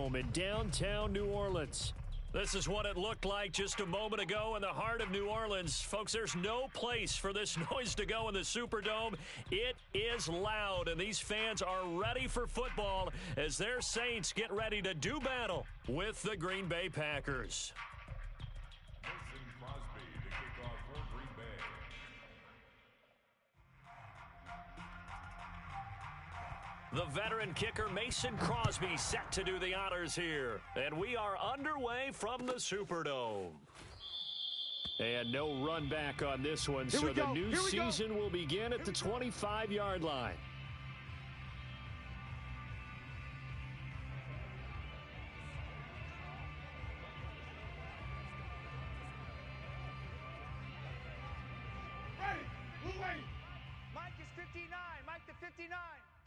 Superdome in downtown New Orleans. This is what it looked like just a moment ago in the heart of New Orleans. Folks, there's no place for this noise to go in the Superdome. It is loud, and these fans are ready for football as their Saints get ready to do battle with the Green Bay Packers. The veteran kicker Mason Crosby set to do the honors here. And we are underway from the Superdome. And no run back on this one, so the new season will begin at the 25-yard line. Ready, move ready. Mike is 59, Mike the 59.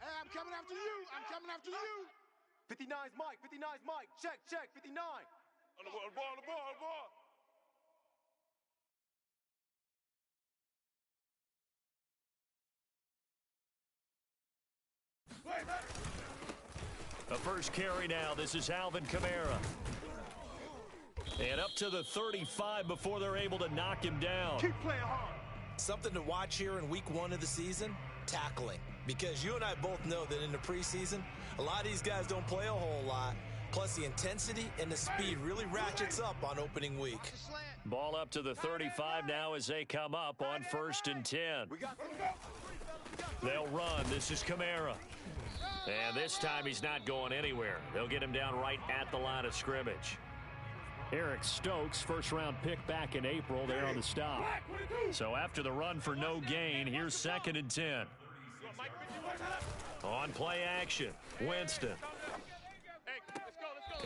Hey, I'm coming after you. I'm coming after you. 59's Mike. 59's Mike. Check, check. 59. On the ball. The first carry now. This is Alvin Kamara. And up to the 35 before they're able to knock him down. Keep playing hard. Something to watch here in week 1 of the season, tackling. Because you and I both know that in the preseason, a lot of these guys don't play a whole lot. Plus, the intensity and the speed really ratchets up on opening week. Ball up to the 35 now as they come up on 1st and 10. They'll run. This is Kamara. And this time he's not going anywhere. They'll get him down right at the line of scrimmage. Eric Stokes, first-round pick back in April, there on the stop. So after the run for no gain, here's 2nd and 10. On play action, Winston.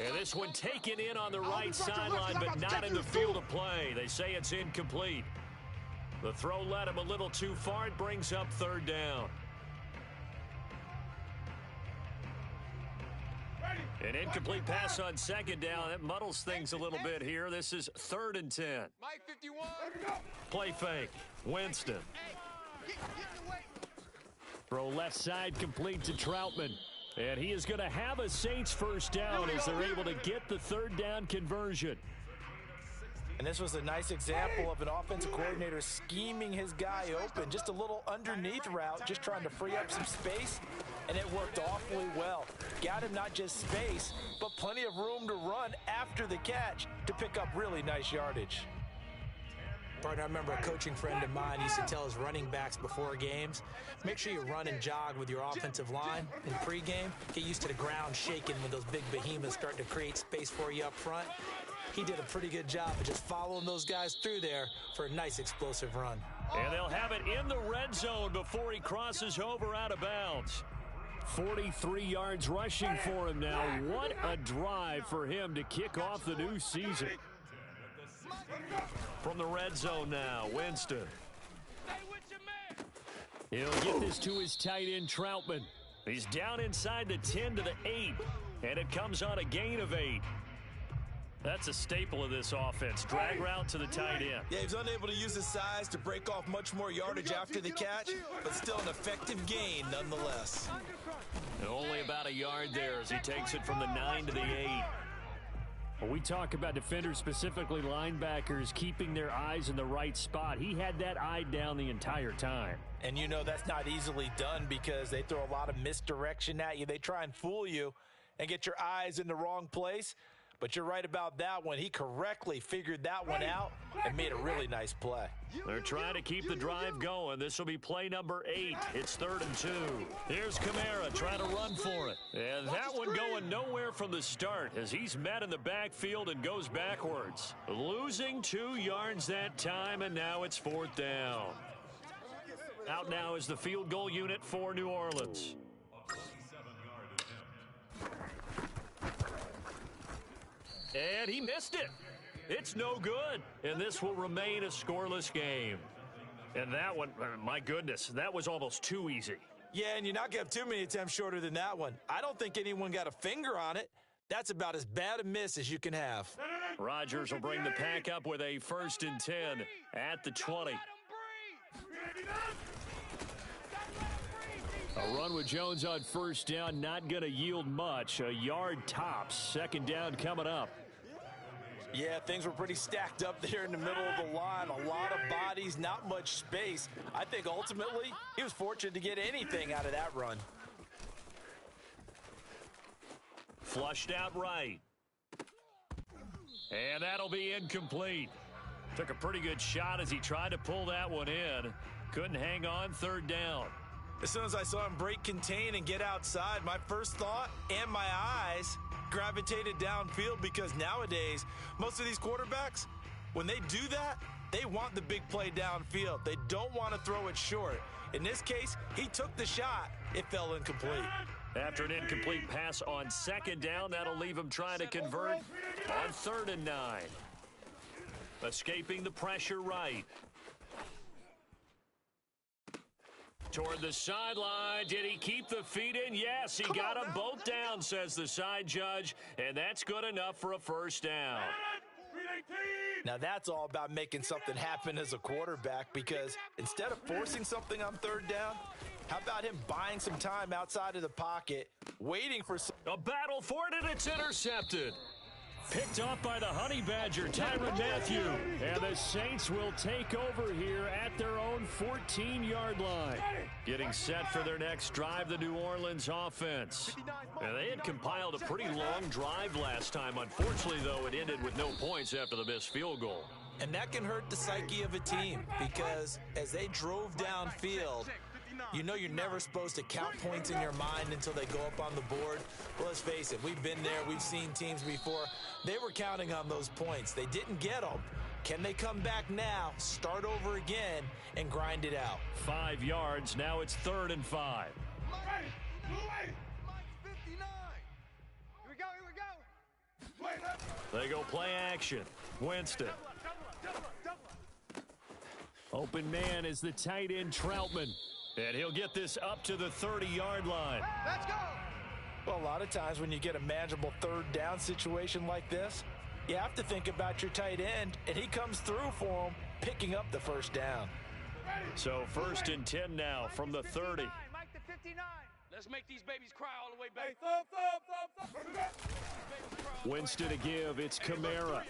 And this one taken in on the right sideline, but not in the field of play. They say it's incomplete. The throw led him a little too far. It brings up 3rd down. An incomplete pass on 2nd down. That muddles things a little bit here. This is 3rd and 10. Mike 51. Play fake. Winston. Throw left side complete to Troutman. And he is going to have a Saints first down as they're able to get the 3rd down conversion. And this was a nice example of an offensive coordinator scheming his guy open. Just a little underneath route, just trying to free up some space. And it worked awfully well. Got him not just space, but plenty of room to run after the catch to pick up really nice yardage. Partner, I remember a coaching friend of mine used to tell his running backs before games, make sure you run and jog with your offensive line in pregame. Get used to the ground shaking when those big behemoths start to create space for you up front. He did a pretty good job of just following those guys through there for a nice explosive run. And they'll have it in the red zone before he crosses over out of bounds. 43 yards rushing for him now. What a drive for him to kick off the new season. From the red zone now, Winston. He'll get this to his tight end, Troutman. He's down inside the 10 to the 8, and it comes on a gain of 8. That's a staple of this offense. Drag route to the tight end. Yeah, he's unable to use his size to break off much more yardage after the catch, but still an effective gain nonetheless. And only about a yard there as he takes it from the 9 to the 8. When we talk about defenders, specifically linebackers, keeping their eyes in the right spot, he had that eye down the entire time. And you know that's not easily done because they throw a lot of misdirection at you. They try and fool you and get your eyes in the wrong place. But you're right about that one. He correctly figured that one out and made a really nice play. They're trying to keep the drive going. This will be play number 8. It's 3rd and 2. Here's Kamara trying to run for it. And that one going nowhere from the start as he's met in the backfield and goes backwards. Losing 2 yards that time, and now it's 4th down. Out now is the field goal unit for New Orleans. And he missed it. It's no good. And this will remain a scoreless game. And that one, my goodness, that was almost too easy. Yeah, and you're not going to have too many attempts shorter than that one. I don't think anyone got a finger on it. That's about as bad a miss as you can have. Rodgers will bring the pack up with a 1st and 10 at the 20. A run with Jones on first down, not going to yield much. A yard tops. Second down coming up. Yeah, things were pretty stacked up there in the middle of the line. A lot of bodies, not much space. I think ultimately he was fortunate to get anything out of that run. Flushed out right. And that'll be incomplete. Took a pretty good shot as he tried to pull that one in. Couldn't hang on, third down. As soon as I saw him break contain and get outside, my first thought and my eyes gravitated downfield, because nowadays, most of these quarterbacks, when they do that, they want the big play downfield. They don't want to throw it short. In this case, he took the shot. It fell incomplete. After an incomplete pass on second down, that'll leave him trying to convert on 3rd and 9. Escaping the pressure right. Toward the sideline. Did he keep the feet in? Yes, he got them both down, says the side judge, and that's good enough for a first down. Now that's all about making something happen as a quarterback, because instead of forcing something on 3rd down, how about him buying some time outside of the pocket, waiting for a battle for it, and it's intercepted. Picked off by the Honey Badger, Tyrann Mathieu. And the Saints will take over here at their own 14-yard line. Getting set for their next drive, the New Orleans offense. And they had compiled a pretty long drive last time. Unfortunately, though, it ended with no points after the missed field goal. And that can hurt the psyche of a team, because as they drove downfield, you know you're never supposed to count points in your mind until they go up on the board. Well, let's face it, we've been there. We've seen teams before. They were counting on those points. They didn't get them. Can they come back now, start over again, and grind it out? 5 yards. Now it's 3rd and 5. They go play action. Winston. Open man is the tight end, Troutman. And he'll get this up to the 30-yard line. Let's go. Well, a lot of times when you get a manageable 3rd down situation like this, you have to think about your tight end, and he comes through for him, picking up the first down. So 1st and 10 now from the 30. Mike to 59. Let's make these babies cry all the way back. Winston to give. It's Kamara.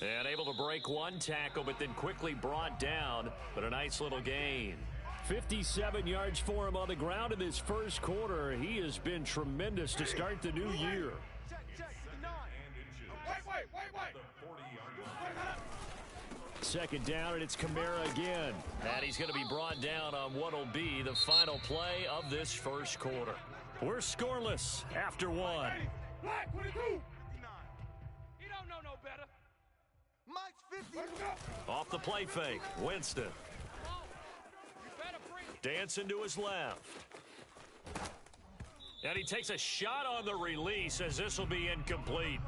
And able to break one tackle, but then quickly brought down. But a nice little gain. 57 yards for him on the ground in this first quarter. He has been tremendous to start the new year. Second down, and it's Kamara again. And he's going to be brought down on what will be the final play of this first quarter. We're scoreless after 1. He don't know no better. Mike's 50. Off the play fake, Winston. Dancing to his left. And he takes a shot on the release, as this will be incomplete.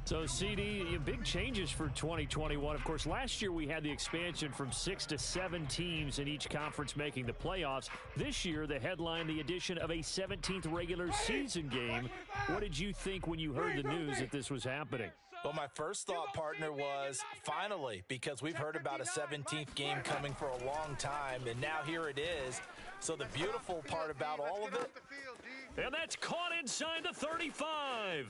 So, CD, big changes for 2021. Of course, last year we had the expansion from 6 to 7 teams in each conference making the playoffs. This year, the headline, the addition of a 17th regular season game. What did you think when you heard the news that this was happening? Well, my first thought, partner, was finally, because we've heard about a 17th game coming for a long time, and now here it is. So the beautiful part about all of it. And that's caught inside the 35.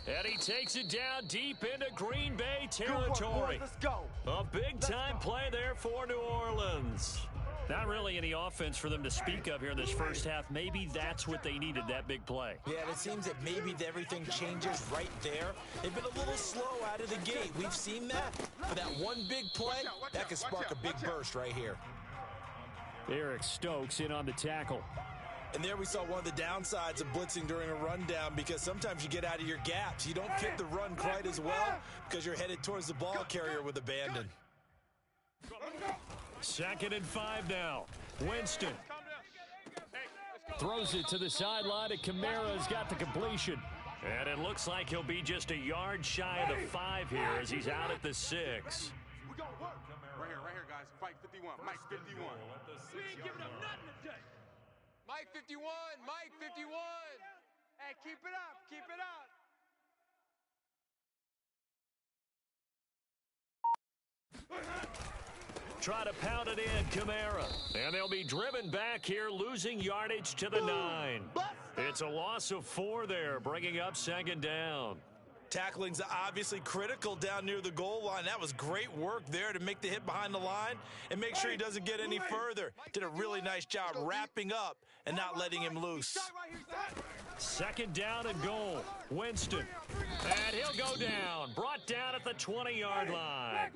And he takes it down deep into Green Bay territory. Let's go. A big-time play there for New Orleans. Not really any offense for them to speak of here in this first half. Maybe that's what they needed, that big play. Yeah, and it seems that maybe everything changes right there. They've been a little slow out of the gate. We've seen that. But that one big play, that can spark a big burst right here. Eric Stokes in on the tackle. And there we saw one of the downsides of blitzing during a rundown, because sometimes you get out of your gaps. You don't fit the run quite as well because you're headed towards the ball carrier with abandon. 2nd and 5 now. Winston throws it to the sideline, and Kamara's got the completion. And it looks like he'll be just a yard shy of the 5 here as he's out at the 6. Right here, guys. Fight 51. Mike 51. We ain't giving up nothing today. Mike 51. Mike 51. Hey, keep it up. Keep it up. Try to pound it in, Kamara. And they'll be driven back here, losing yardage to the 9. It's a loss of 4 there, bringing up second down. Tackling's obviously critical down near the goal line. That was great work there to make the hit behind the line and make sure he doesn't get any further. Did a really nice job wrapping up and not letting him loose. Second down and goal. Winston. And he'll go down. Brought down at the 20-yard line.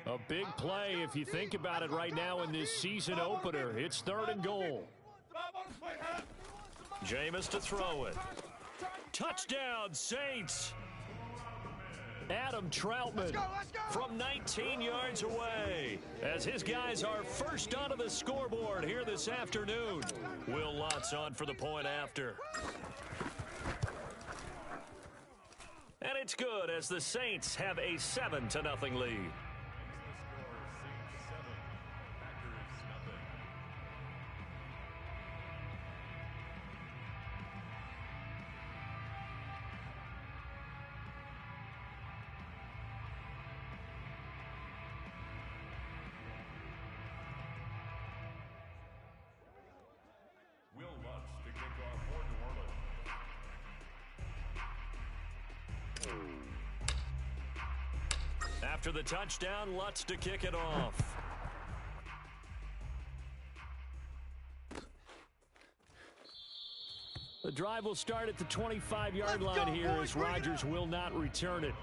A big play if you think about it right now in this season opener. It's third and goal. Jameis to throw it. Touchdown, Saints. Adam Troutman from 19 yards away as his guys are first onto the scoreboard here this afternoon. Will Lutz on for the point after. And it's good as the Saints have a 7-0 lead. After the touchdown, Lutz to kick it off. The drive will start at the 25-yard line here as Rodgers will not return it.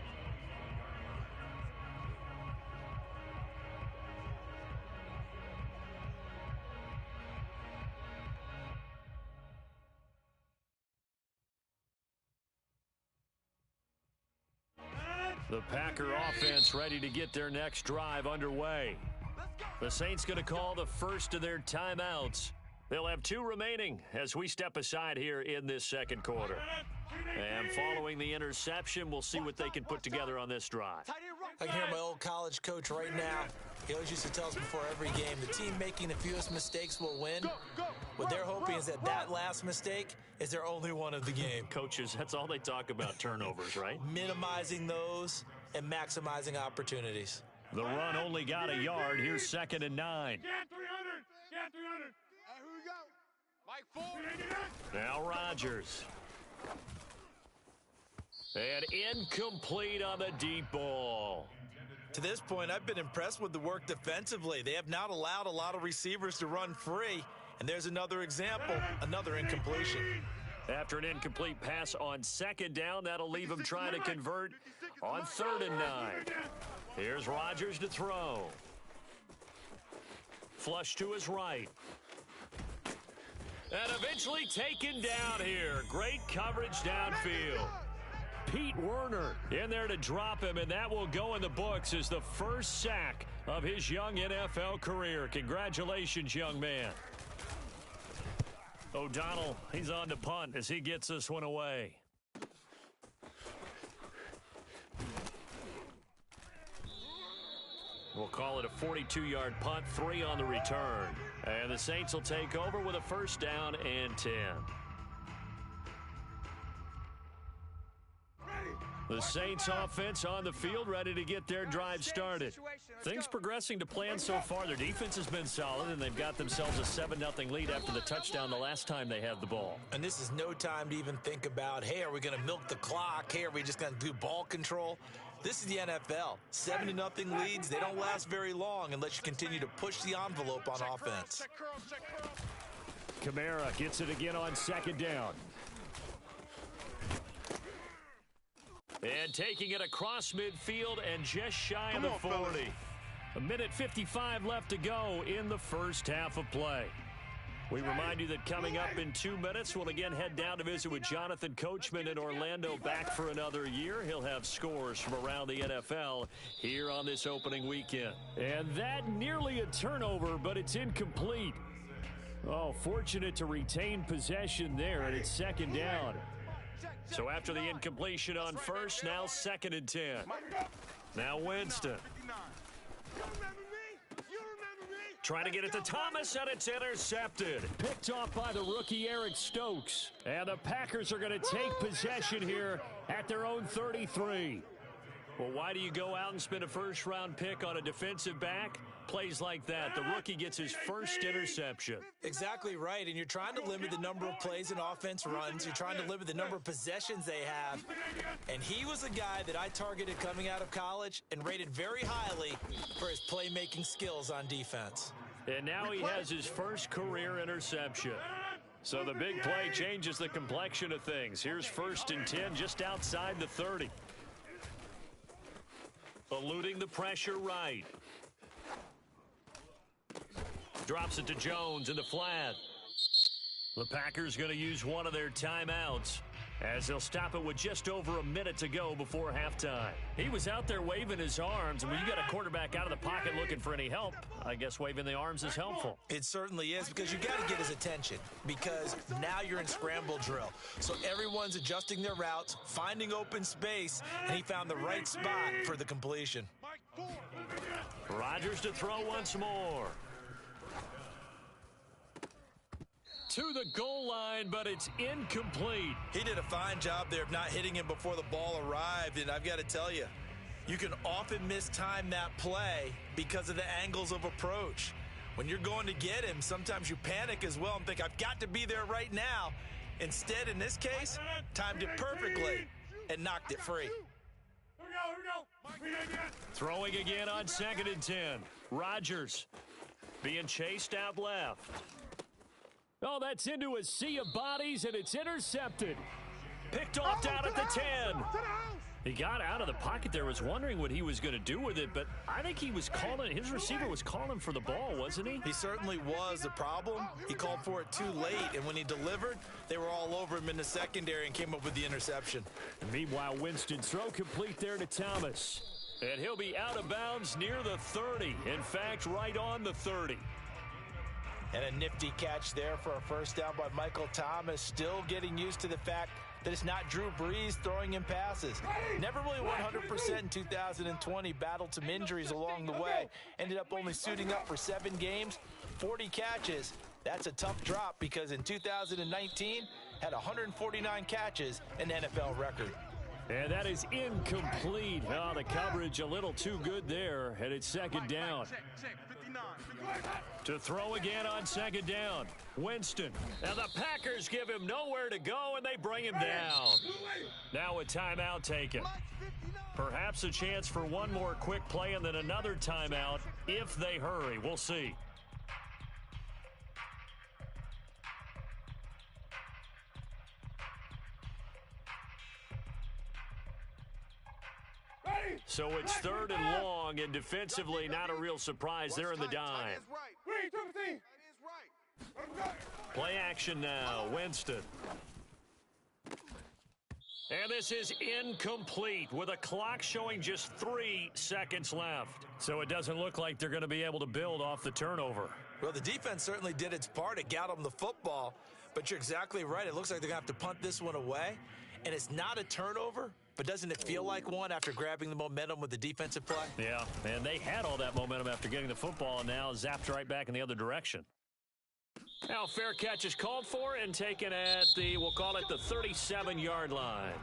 The Packer offense ready to get their next drive underway. The Saints going to call the first of their timeouts. They'll have 2 remaining as we step aside here in this second quarter. And following the interception, we'll see what they can put together on this drive. I can hear my old college coach right now. He always used to tell us before every game, the team making the fewest mistakes will win. What they're hoping is that last mistake is their only one of the game. Coaches, that's all they talk about, turnovers, right? Minimizing those and maximizing opportunities. The run only got a yard. Here's 2nd and 9. Get 300. Get 300. Hey, who we go? Mike Ford. Now Rodgers. And incomplete on the deep ball. To this point, I've been impressed with the work defensively. They have not allowed a lot of receivers to run free. And there's another example, another incompletion. After an incomplete pass on 2nd down, that'll leave him trying to convert on 3rd and 9. Here's Rodgers to throw. Flush to his right. And eventually taken down here. Great coverage downfield. Pete Werner in there to drop him, and that will go in the books as the first sack of his young NFL career. Congratulations, young man. O'Donnell, he's on to punt as he gets this one away. We'll call it a 42-yard punt, 3 on the return. And the Saints will take over with a first down and 10. The Saints offense on the field, ready to get their drive started. Things progressing to plan so far. Their defense has been solid, and they've got themselves a 7-0 lead after the touchdown the last time they had the ball. And this is no time to even think about, hey, are we going to milk the clock? Hey, are we just going to do ball control? This is the NFL. 7-0 leads, they don't last very long unless you continue to push the envelope on offense. Kamara gets it again on 2nd down. And taking it across midfield and just shy of the 40. A minute 55 left to go in the first half of play. We remind you that coming up in 2 minutes, we'll again head down to visit with Jonathan Coachman in Orlando, back for another year. He'll have scores from around the NFL here on this opening weekend. And that nearly a turnover, but it's incomplete. Oh, fortunate to retain possession there, and it's 2nd down. So after the incompletion on first, now 2nd and 10. Now Winston. Trying to get it to Thomas, and it's intercepted. Picked off by the rookie Eric Stokes. And the Packers are going to take possession here at their own 33. Well, why do you go out and spend a first-round pick on a defensive back? plays like that, the rookie gets his first interception. Exactly right, and you're trying to limit the number of plays an offense runs. You're trying to limit the number of possessions they have. And he was a guy that I targeted coming out of college and rated very highly for his playmaking skills on defense. And now he has his first career interception. So the big play changes the complexion of things. Here's 1st and 10 just outside the 30. Eluding the pressure right. Drops it to Jones in the flat. The Packers going to use one of their timeouts as they'll stop it with just over a minute to go before halftime. He was out there waving his arms, and when you got a quarterback out of the pocket looking for any help, I guess waving the arms is helpful. It certainly is, because you got to get his attention, because now you're in scramble drill. So everyone's adjusting their routes, finding open space, and he found the right spot for the completion. Rodgers to throw once more. To the goal line, but it's incomplete. He did a fine job there of not hitting him before the ball arrived, and I've got to tell you, you can often mistime that play because of the angles of approach. When you're going to get him, sometimes you panic as well and think, I've got to be there right now. Instead, in this case, timed it perfectly and knocked it free. Throwing again on 2nd and 10. Rodgers being chased out left. Oh, that's into a sea of bodies, and it's intercepted. Picked off down at the 10. He got out of the pocket there, was wondering what he was going to do with it, but I think he was calling, his receiver was calling for the ball, wasn't he? He certainly was. The problem, he called for it too late, and when he delivered, they were all over him in the secondary and came up with the interception. And meanwhile, Winston throw complete there to Thomas. And he'll be out of bounds near the 30. In fact, right on the 30. And a nifty catch there for a first down by Michael Thomas, still getting used to the fact that it's not Drew Brees throwing him passes. Never really 100% in 2020, battled some injuries along the way. Ended up only suiting up for 7 games, 40 catches. That's a tough drop because in 2019, had 149 catches, an NFL record. And that is incomplete. Oh, the coverage a little too good there, and it's 2nd down. To throw again on 2nd down. Winston. Now the Packers give him nowhere to go, and they bring him down. Now a timeout taken. Perhaps a chance for one more quick play and then another timeout if they hurry. We'll see. So it's 3rd and long, and defensively not a real surprise. They're in the dime. Play action now, Winston. And this is incomplete with a clock showing just 3 seconds left. So it doesn't look like they're going to be able to build off the turnover. Well, the defense certainly did its part. It got them the football, but you're exactly right. It looks like they're going to have to punt this one away, and it's not a turnover. But doesn't it feel like one after grabbing the momentum with the defensive play? Yeah, and they had all that momentum after getting the football, and now zapped right back in the other direction. Now fair catch is called for and taken at the, we'll call it the 37-yard line.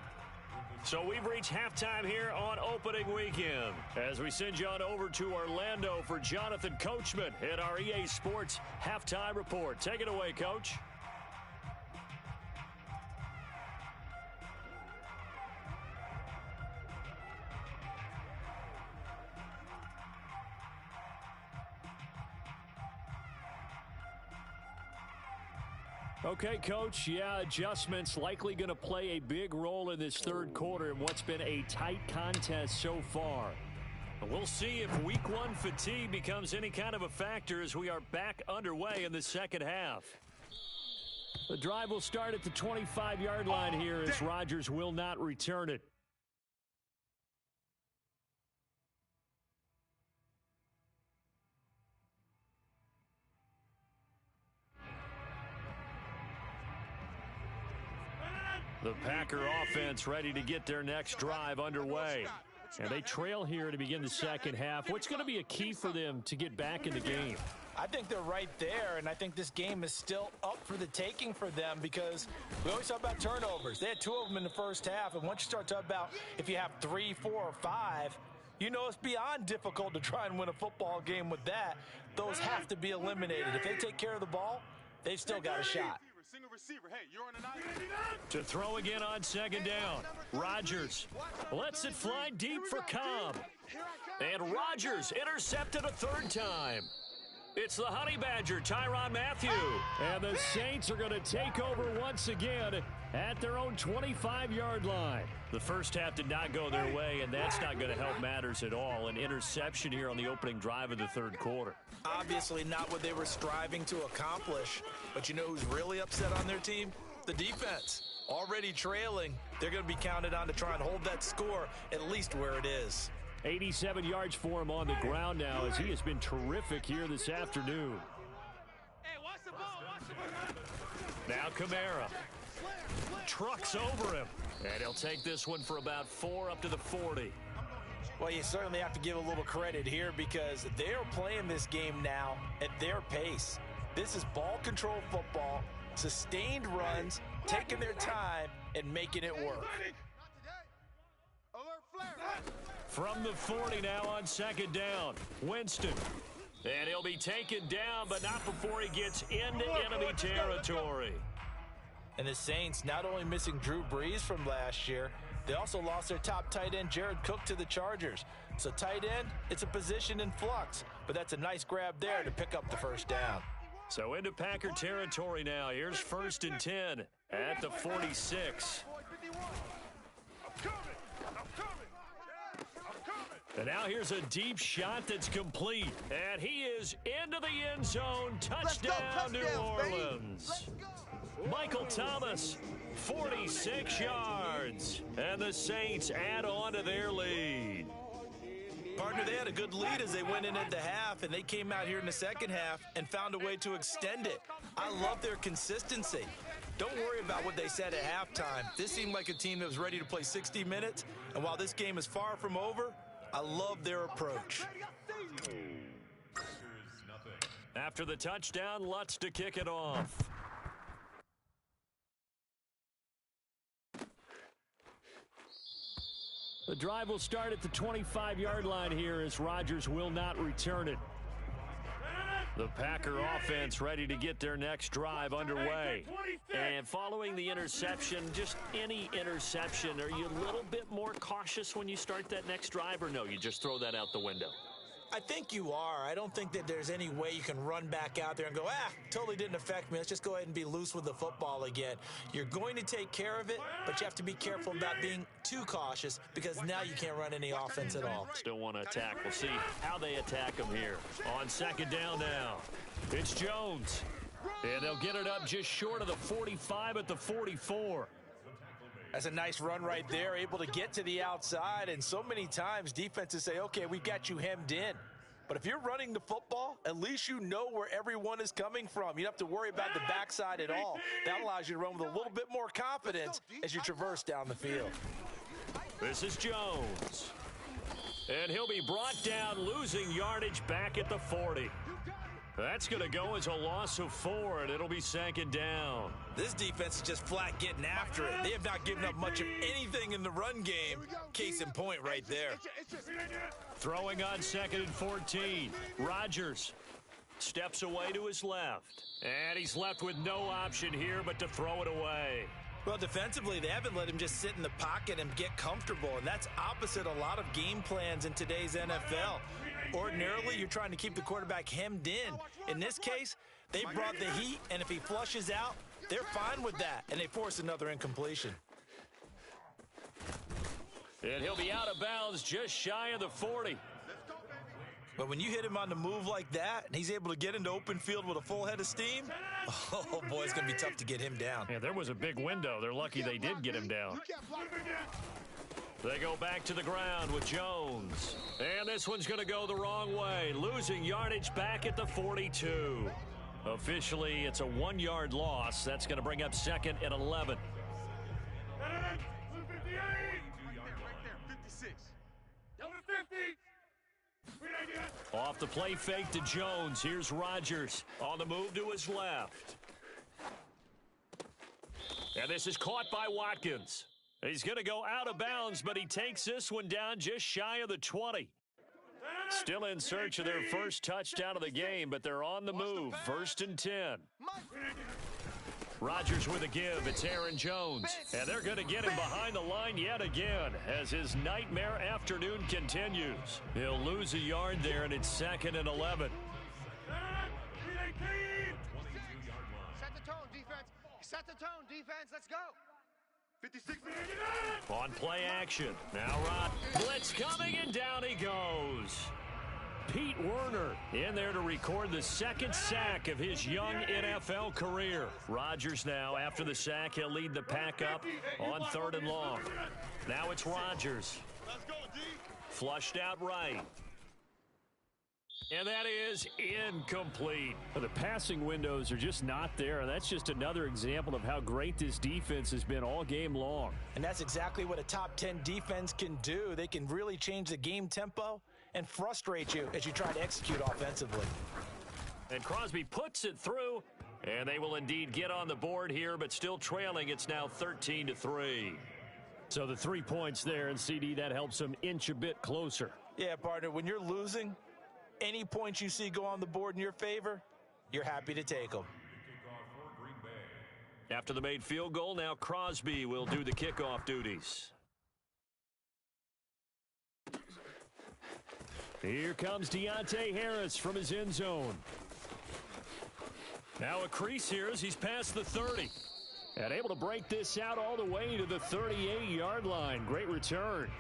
So we've reached halftime here on opening weekend as we send you on over to Orlando for Jonathan Coachman in our EA Sports Halftime Report. Take it away, Coach. Okay, Coach, yeah, adjustments likely going to play a big role in this 3rd quarter in what's been a tight contest so far. We'll see if week 1 fatigue becomes any kind of a factor as we are back underway in the 2nd half. The drive will start at the 25-yard line here as Rodgers will not return it. The Packer offense ready to get their next drive underway. And they trail here to begin the 2nd half. What's going to be a key for them to get back in the game? I think they're right there, and I think this game is still up for the taking for them because we always talk about turnovers. They had 2 of them in the first half, and once you start talking about if you have 3, 4, or 5, You know it's beyond difficult to try and win a football game with that. Those have to be eliminated. If they take care of the ball, they've still got a shot. Single receiver. Hey, you're on the night. To throw again on second down. Rodgers lets it fly deep for Cobb. And Rodgers intercepted a third time. It's the Honey Badger, Tyrann Mathieu. And the Saints are going to take over once again at their own 25-yard line. The first half did not go their way, and that's not going to help matters at all. An interception here on the opening drive of the third quarter. Obviously not what they were striving to accomplish. But you know who's really upset on their team? The defense. Already trailing. They're going to be counted on to try and hold that score at least where it is. 87 yards for him on the ground now as he has been terrific here this afternoon. Hey, watch the ball, watch the ball. Now Kamara trucks over him, and he'll take this one for about 4 up to the 40. Well, you certainly have to give a little credit here because they're playing this game now at their pace. This is ball control football, sustained runs, taking their time and making it work. From the 40 now on second down, Winston. And he'll be taken down, but not before he gets into enemy territory. And the Saints not only missing Drew Brees from last year, they also lost their top tight end, Jared Cook, to the Chargers. So tight end, it's a position in flux, but that's a nice grab there to pick up the first down. So into Packer territory now. Here's 1st and 10 at the 46. And now here's a deep shot that's complete. And he is into the end zone. Touchdown, New Orleans. Michael Thomas, 46 yards. And the Saints add on to their lead. Partner, they had a good lead as they went in at the half, and they came out here in the second half and found a way to extend it. I love their consistency. Don't worry about what they said at halftime. This seemed like a team that was ready to play 60 minutes, and while this game is far from over, I love their approach. After the touchdown, Lutz to kick it off. The drive will start at the 25-yard line here as Rodgers will not return it. The Packer offense ready to get their next drive underway. And following the interception, just any interception, are you a little bit more cautious when you start that next drive, or no, you just throw that out the window? I think you are. I don't think that there's any way you can run back out there and go, totally didn't affect me. Let's just go ahead and be loose with the football again. You're going to take care of it, but you have to be careful about being too cautious because now you can't run any offense at all. Still want to attack. We'll see how they attack them here. On second down now, it's Jones. And they'll get it up just short of the 45 at the 44. That's a nice run right there, able to get to the outside. And so many times defenses say, okay, we've got you hemmed in. But if you're running the football, at least you know where everyone is coming from. You don't have to worry about the backside at all. That allows you to run with a little bit more confidence as you traverse down the field. This is Jones. And he'll be brought down, losing yardage back at the 40. That's going to go as a loss of 4, and it'll be second down. This defense is just flat getting after it. They have not given up much of anything in the run game. Case in point right there. Throwing on second and 14. Rodgers steps away to his left. And he's left with no option here but to throw it away. Well, defensively, they haven't let him just sit in the pocket and get comfortable, and that's opposite a lot of game plans in today's NFL. Ordinarily, you're trying to keep the quarterback hemmed in. In this case, they brought the heat, and if he flushes out, they're fine with that, and they force another incompletion. And he'll be out of bounds just shy of the 40. But when you hit him on the move like that, and he's able to get into open field with a full head of steam, oh, boy, it's going to be tough to get him down. Yeah, there was a big window. They're lucky they did get him down. They go back to the ground with Jones. And this one's going to go the wrong way, losing yardage back at the 42. Officially, it's a 1-yard loss. That's going to bring up second and 11. Off the play fake to Jones. Here's Rodgers on the move to his left. And this is caught by Watkins. He's going to go out of bounds, but he takes this one down just shy of the 20. Still in search of their first touchdown of the game, but they're on the move. 1st and 10. Rodgers with a give. It's Aaron Jones. And they're going to get him behind the line yet again as his nightmare afternoon continues. He'll lose a yard there, and it's 2nd and 11. Set the tone, defense. Set the tone, defense. Let's go. 56. On play action. Now Rod. Blitz coming, and down he goes. Pete Werner in there to record the 2nd sack of his young NFL career. Rodgers now, after the sack, he'll lead the pack up on 3rd and long. Now it's Rodgers. Let's go, D. Flushed out right. And that is incomplete. The passing windows are just not there, and that's just another example of how great this defense has been all game long. And that's exactly what a top 10 defense can do. They can really change the game tempo and frustrate you as you try to execute offensively. And Crosby puts it through, and they will indeed get on the board here, but still trailing. It's now 13-3. So the 3 points there, and CD, that helps them inch a bit closer. Yeah, partner, when you're losing, any points you see go on the board in your favor, you're happy to take them. After the made field goal, now Crosby will do the kickoff duties. Here comes Deontay Harris from his end zone. Now a crease here as he's past the 30. And able to break this out all the way to the 38-yard line. Great return.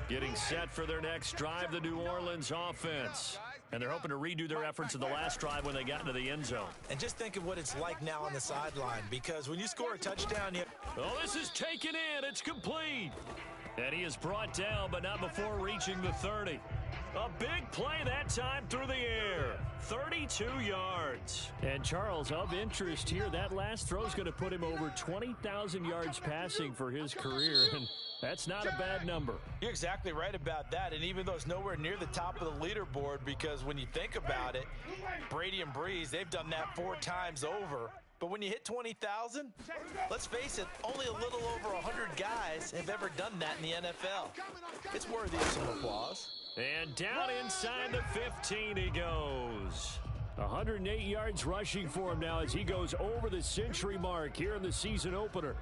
Getting set for their next drive, the New Orleans offense. And they're hoping to redo their efforts in the last drive when they got into the end zone. And just think of what it's like now on the sideline, because when you score a touchdown, Oh, this is taken in. It's complete. And he is brought down, but not before reaching the 30. A big play that time through the air. 32 yards. And Charles, of interest here, that last throw is going to put him over 20,000 yards passing for his career. And that's not a bad number. You're exactly right about that. And even though it's nowhere near the top of the leaderboard, because when you think about it, Brady and Breeze, they've done that 4 times over. But when you hit 20,000, let's face it, only a little over 100 guys have ever done that in the NFL. It's worthy of some applause. And down inside the 15 he goes. 108 yards rushing for him now as he goes over the century mark here in the season opener.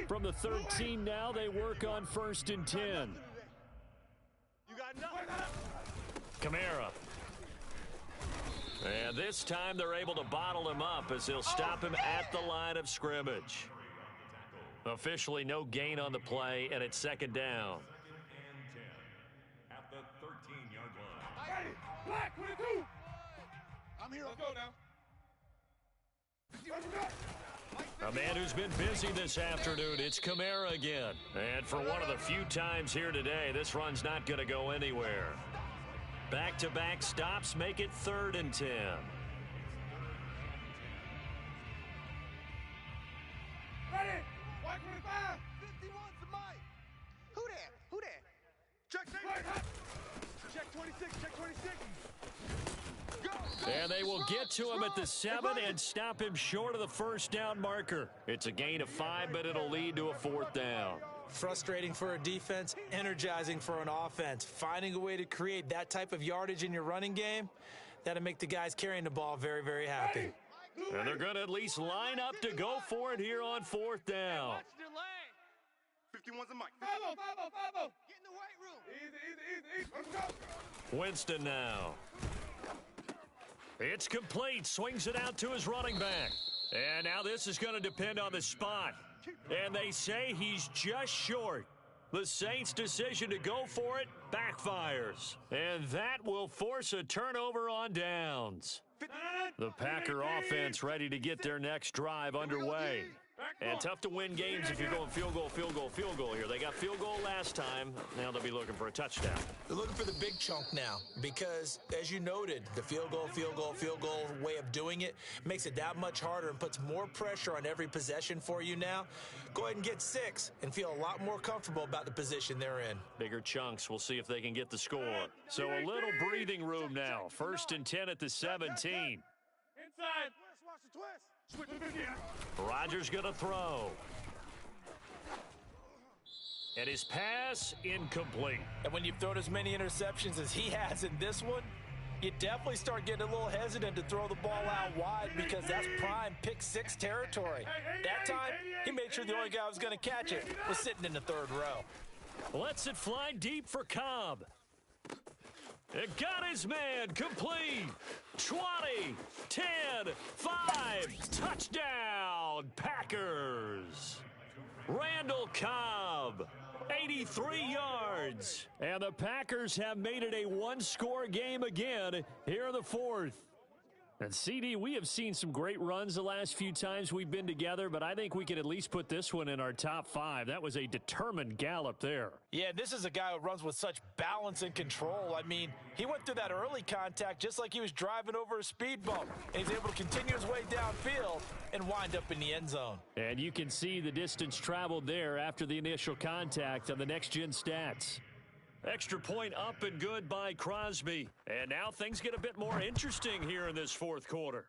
From the 13 now, they work on 1st and 10. You got nothing. Kamara. And this time they're able to bottle him up as they'll stop him at the line of scrimmage. Officially no gain on the play, and it's 2nd down. At the 13-yard line. Black, 22. I'm here. Let's go now. A man who's been busy this afternoon, it's Kamara again. And for one of the few times here today, this run's not going to go anywhere. Back-to-back stops make it 3rd and 10. Ready? 125. 51's the mic. Who that? Who that? Check 26. Check 26. Go. And they will get to him at the 7 and stop him short of the 1st down marker. It's a gain of 5, but it'll lead to a 4th down. Frustrating for a defense, energizing for an offense. Finding a way to create that type of yardage in your running game, that'll make the guys carrying the ball very, very happy. And they're going to at least line up to go for it here on 4th down. 51's the mic. Follow. Get in the weight room. Easy. Let's go. Winston now. It's complete. Swings it out to his running back. And now this is going to depend on the spot. And they say he's just short. The Saints' decision to go for it backfires. And that will force a turnover on downs. The Packer offense ready to get their next drive underway. And tough to win games if you're going field goal here. They got field goal last time. Now they'll be looking for a touchdown. They're looking for the big chunk now because, as you noted, the field goal way of doing it makes it that much harder and puts more pressure on every possession for you now. Go ahead and get 6 and feel a lot more comfortable about the position they're in. Bigger chunks. We'll see if they can get the score. So a little breathing room now. 1st and 10 at the 17. Inside. Watch the twist. Rodgers going to throw. And his pass incomplete. And when you've thrown as many interceptions as he has in this one, you definitely start getting a little hesitant to throw the ball out wide because that's prime pick six territory. That time, he made sure the only guy who was going to catch it was sitting in the third row. Lets it fly deep for Cobb. It got his man complete. 20, 10, 5, touchdown, Packers. Randall Cobb, 83 yards. And the Packers have made it a one-score game again here in the fourth. And, CD, we have seen some great runs the last few times we've been together, but I think we can at least put this one in our top 5. That was a determined gallop there. Yeah, this is a guy who runs with such balance and control. I mean, he went through that early contact just like he was driving over a speed bump, and he's able to continue his way downfield and wind up in the end zone. And you can see the distance traveled there after the initial contact on the next-gen stats. Extra point up and good by Crosby. And now things get a bit more interesting here in this fourth quarter.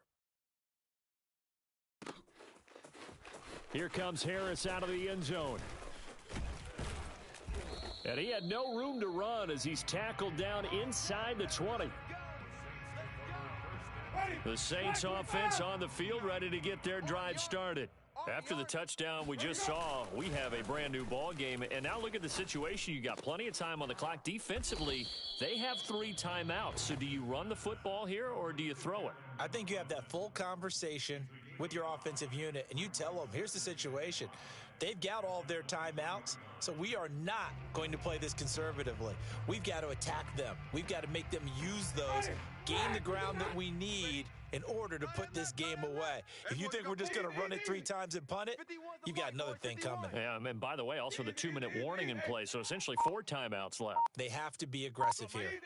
Here comes Harris out of the end zone. And he had no room to run as he's tackled down inside the 20. The Saints offense on the field ready to get their drive started. After the touchdown we just saw, we have a brand new ball game. And now look at the situation. You got plenty of time on the clock. Defensively, they have 3 timeouts. So do you run the football here or do you throw it? I think you have that full conversation with your offensive unit, and you tell them, here's the situation. They've got all of their timeouts, so we are not going to play this conservatively. We've got to attack them. We've got to make them use those, gain the ground that we need in order to put this game away. If you think we're just going to run it 3 times and punt it, you've got another thing coming. Yeah, and by the way, also the 2-minute warning in play, so essentially 4 timeouts left. They have to be aggressive here. Hey,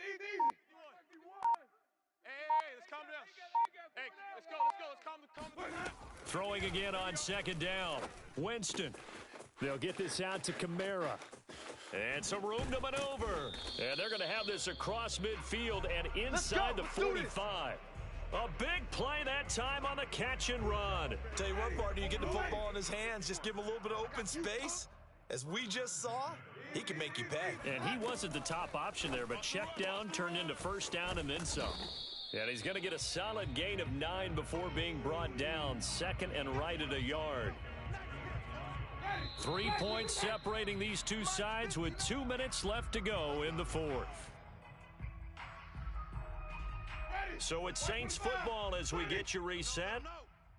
let's calm down. Hey, let's go. Let's calm down. Throwing again on second down. Winston. They'll get this out to Kamara. And some room to maneuver. And they're going to have this across midfield and inside the 45. A big play that time on the catch and run. Tell you what, partner, you get the football in his hands, just give him a little bit of open space. As we just saw, he can make you pay. And he wasn't the top option there, but check down turned into first down and then some. And he's going to get a solid gain of 9 before being brought down. Second and right at a yard. 3 points separating these two sides with 2 minutes left to go in the fourth. So it's Saints football as we get you reset.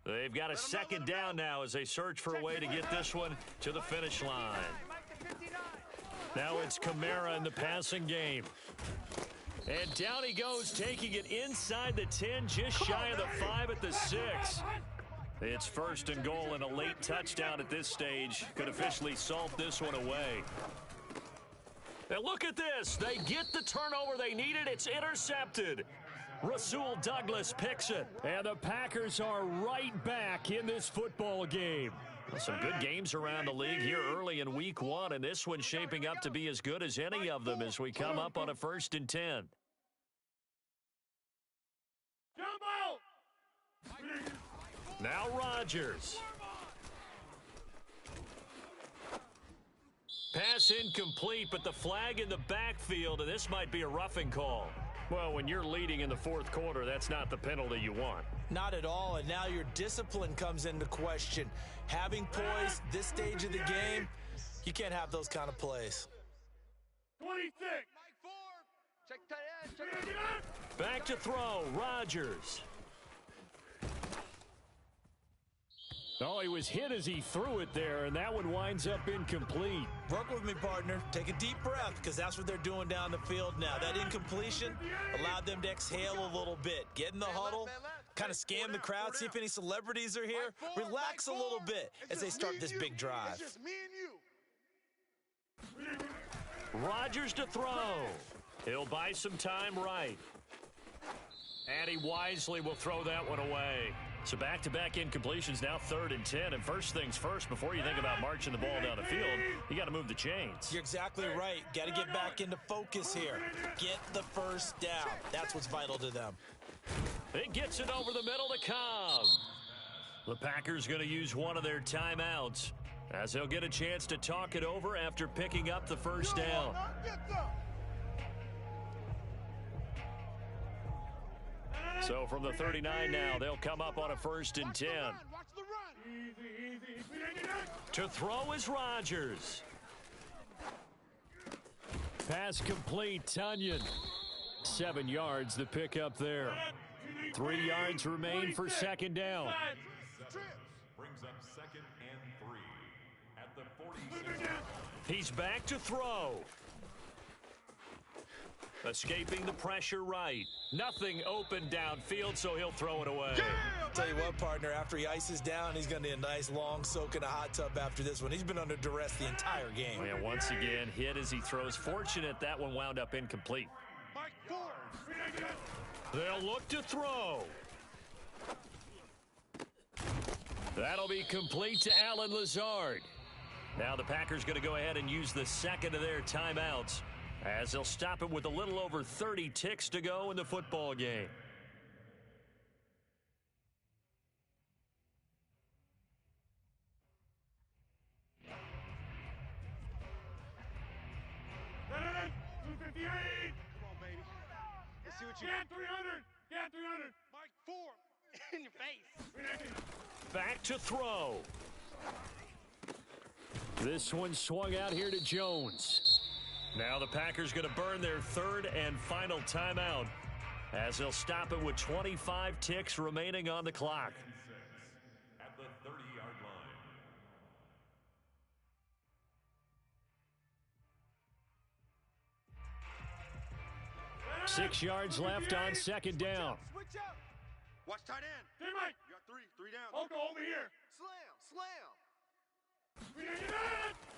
They've got a second down now as they search for a way to get this one to the finish line. Now it's Kamara in the passing game. And down he goes, taking it inside the 10, just shy of the 5 at the 6. It's first and goal, and a late touchdown at this stage could officially salt this one away. And look at this. They get the turnover they needed. It's intercepted. Rasul Douglas picks it. And the Packers are right back in this football game. Well, some good games around the league here early in week 1, and this one's shaping up to be as good as any of them as we come up on a 1st and 10. Now Rodgers. Pass incomplete, but the flag in the backfield, and this might be a roughing call. Well, when you're leading in the fourth quarter, that's not the penalty you want. Not at all, and now your discipline comes into question. Having poise this stage of the game, you can't have those kind of plays. 26. Check tight end. Check tight end. Back to throw, Rodgers. Oh, he was hit as he threw it there, and that one winds up incomplete. Work with me, partner. Take a deep breath, because that's what they're doing down the field now. That incompletion allowed them to exhale a little bit. Get in the huddle, kind of scan the crowd, see if any celebrities are here. Relax a little bit as they start this big drive. It's just me and you. Rodgers to throw. He'll buy some time right. And he wisely will throw that one away. So back-to-back incompletions, now 3rd and 10. And first things first, before you think about marching the ball down the field, you got to move the chains. You're exactly right. Got to get back into focus here. Get the first down. That's what's vital to them. It gets it over the middle to Cobb. The Packers going to use one of their timeouts as they'll get a chance to talk it over after picking up the first down. So from the 39 now, they'll come up on a 1st and 10. To throw is Rodgers. Pass complete, Tunyon. 7 yards the pickup there. 3 yards remain for 2nd down. Brings up 2nd and 3 at the 46. He's back to throw. Escaping the pressure right. Nothing open downfield, so he'll throw it away. Tell you what, partner, after he ices down, he's going to need a nice long soak in a hot tub after this one. He's been under duress the entire game. And once again, hit as he throws. Fortunate that one wound up incomplete. They'll look to throw. That'll be complete to Allen Lazard. Now the Packers going to go ahead and use the 2nd of their timeouts, as they'll stop it with a little over 30 ticks to go in the football game. Come on, baby. Let's see what you got. 300. Get 300. Mike, 4 in your face. Back to throw. This one swung out here to Jones. Now the Packers going to burn their 3rd and final timeout, as they'll stop it with 25 ticks remaining on the clock. At the 30-yard line. 6 yards left on 2nd down. Switch up. Watch tight end. Hey, Mike. You got 3 down. I'll go over here. Slam.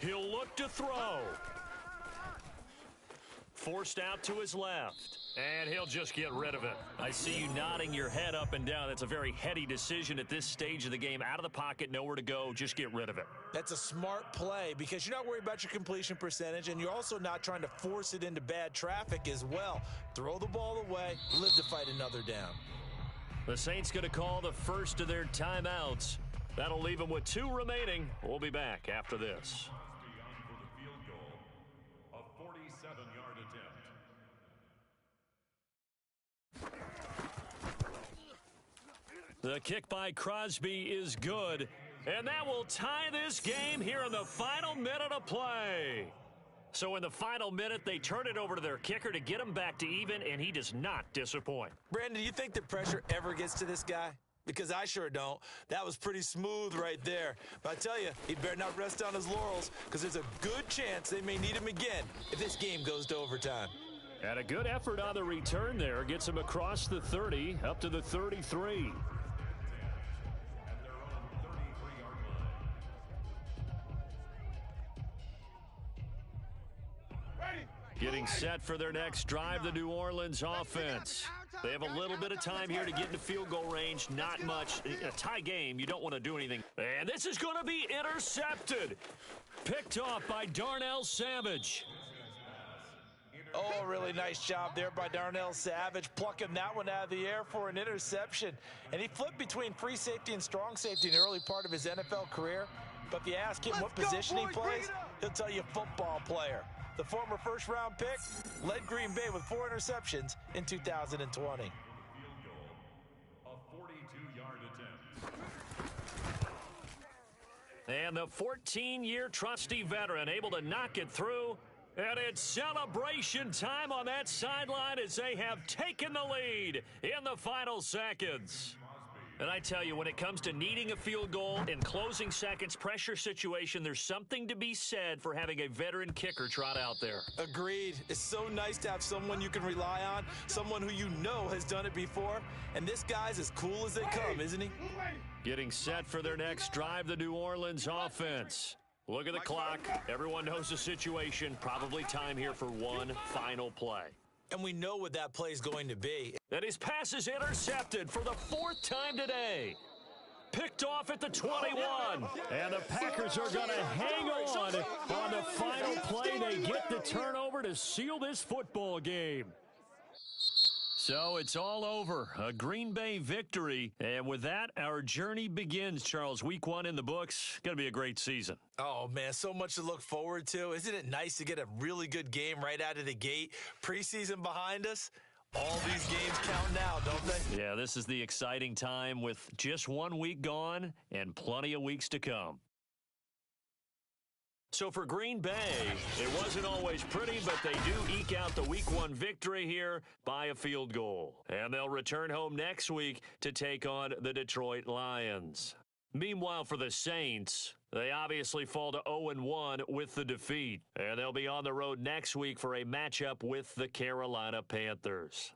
He'll look to throw. Forced out to his left, and he'll just get rid of it. I see you nodding your head up and down. That's a very heady decision at this stage of the game. Out of the pocket, nowhere to go, just get rid of it. That's a smart play because you're not worried about your completion percentage, and you're also not trying to force it into bad traffic as well. Throw the ball away, live to fight another down. The Saints going to call the first of their timeouts. That'll leave them with 2 remaining. We'll be back after this. For the field goal, a 47-yard attempt. The kick by Crosby is good, and that will tie this game here in the final minute of play. So in the final minute, they turn it over to their kicker to get him back to even, and he does not disappoint. Brandon, do you think the pressure ever gets to this guy? Because I sure don't. That was pretty smooth right there. But I tell you, he better not rest on his laurels, because there's a good chance they may need him again if this game goes to overtime. And a good effort on the return there. Gets him across the 30, up to the 33. Getting set for their next drive, the New Orleans offense. They have a little bit of time here to get into field goal range. Not much. In a tie game, you don't want to do anything. And this is going to be intercepted. Picked off by Darnell Savage. Oh, really nice job there by Darnell Savage, plucking that one out of the air for an interception. And he flipped between free safety and strong safety in the early part of his NFL career. But if you ask him what position he plays, he'll tell you football player. The former first-round pick led Green Bay with 4 interceptions in 2020. Field goal, a 42-yard attempt. And the 14-year trusty veteran able to knock it through. And it's celebration time on that sideline as they have taken the lead in the final seconds. And I tell you, when it comes to needing a field goal in closing seconds, pressure situation, there's something to be said for having a veteran kicker trot out there. Agreed. It's so nice to have someone you can rely on, someone who you know has done it before. And this guy's as cool as they come, isn't he? Getting set for their next drive, the New Orleans offense. Look at the clock. Everyone knows the situation. Probably time here for one final play. And we know what that play is going to be. And his pass is intercepted for the 4th time today. Picked off at the 21. And the Packers are going to hang on the final play. They get the turnover to seal this football game. So it's all over. A Green Bay victory. And with that, our journey begins, Charles. Week 1 in the books. Going to be a great season. Oh, man, so much to look forward to. Isn't it nice to get a really good game right out of the gate? Preseason behind us. All these games count now, don't they? Yeah, this is the exciting time with just 1 week gone and plenty of weeks to come. So for Green Bay, it wasn't always pretty, but they do eke out the Week 1 victory here by a field goal. And they'll return home next week to take on the Detroit Lions. Meanwhile, for the Saints, they obviously fall to 0-1 with the defeat. And they'll be on the road next week for a matchup with the Carolina Panthers.